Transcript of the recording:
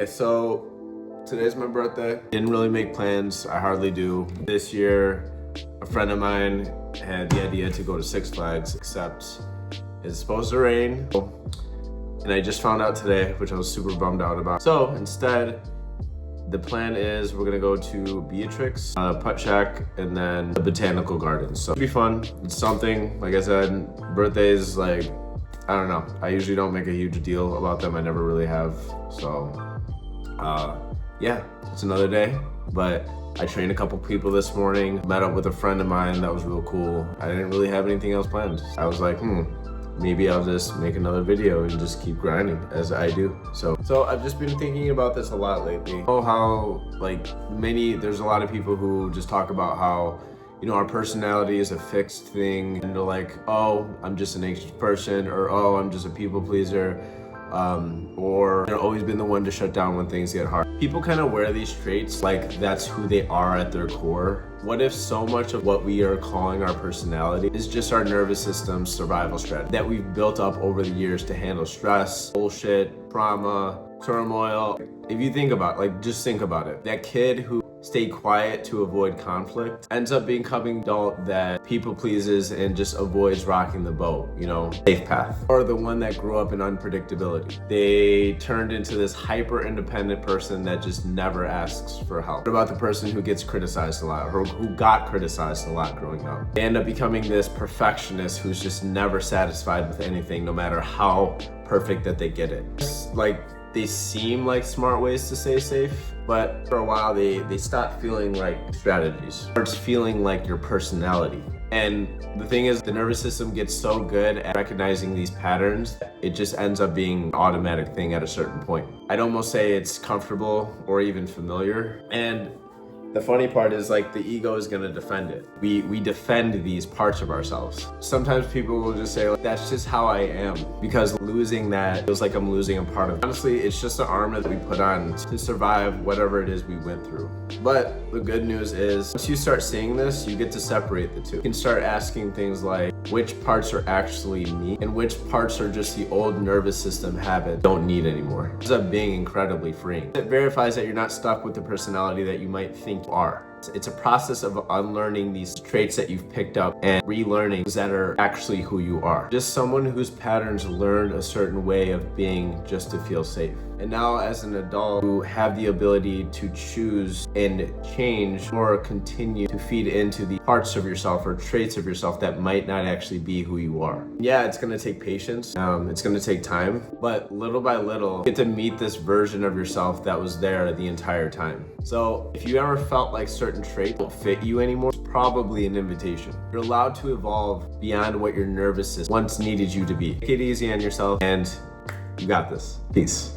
Okay, so today's my birthday. Didn't really make plans, I hardly do. This year, a friend of mine had the idea to go to Six Flags, except it's supposed to rain. And I just found out today, which I was super bummed out about. So instead, the plan is we're gonna go to Beatrix, Putt Shack, and then the Botanical Gardens. So it'll be fun. It's something, like I said, birthdays, like, I don't know. I usually don't make a huge deal about them. I never really have. So, yeah, it's another day. But I trained a couple people this morning, met up with a friend of mine. That was real cool. I didn't really have anything else planned. I was like, maybe I'll just make another video and just keep grinding as I do. So I've just been thinking about this a lot lately. Oh, how there's a lot of people who just talk about how, you know, our personality is a fixed thing, and they're like, oh, I'm just an anxious person, or oh, I'm just a people pleaser, or they've always been the one to shut down when things get hard. People kind of wear these traits like that's who they are at their core. What if so much of what we are calling our personality is just our nervous system survival strategy that we've built up over the years to handle stress, bullshit, trauma, turmoil? If you think about it, just think about it. That kid who stayed quiet to avoid conflict ends up becoming an adult that people pleases and just avoids rocking the boat, you know, safe path. Or the one that grew up in unpredictability. They turned into this hyper independent person that just never asks for help. What about the person who gets criticized a lot, or who got criticized a lot growing up? They end up becoming this perfectionist who's just never satisfied with anything, no matter how perfect that they get it. They seem like smart ways to stay safe, but for a while they stop feeling like strategies. It starts feeling like your personality. And the thing is, the nervous system gets so good at recognizing these patterns, it just ends up being an automatic thing at a certain point. I'd almost say it's comfortable or even familiar. And the funny part is, like, the ego is gonna defend it. We defend these parts of ourselves. Sometimes people will just say, like, that's just how I am, because losing that feels like I'm losing a part of it. Honestly, it's just an armor that we put on to survive whatever it is we went through. But the good news is, once you start seeing this, you get to separate the two. You can start asking things like, which parts are actually me and which parts are just the old nervous system habit don't need anymore. It ends up being incredibly freeing. It verifies that you're not stuck with the personality that you might think you are. It's a process of unlearning these traits that you've picked up and relearning that are actually who you are. Just someone whose patterns learned a certain way of being just to feel safe. And now as an adult who have the ability to choose and change or continue to feed into the parts of yourself or traits of yourself that might not actually be who you are. Yeah, it's gonna take patience, it's gonna take time, but little by little, you get to meet this version of yourself that was there the entire time. So if you ever felt like certain traits don't fit you anymore, it's probably an invitation. You're allowed to evolve beyond what your nervous system once needed you to be. Take it easy on yourself, and you got this. Peace.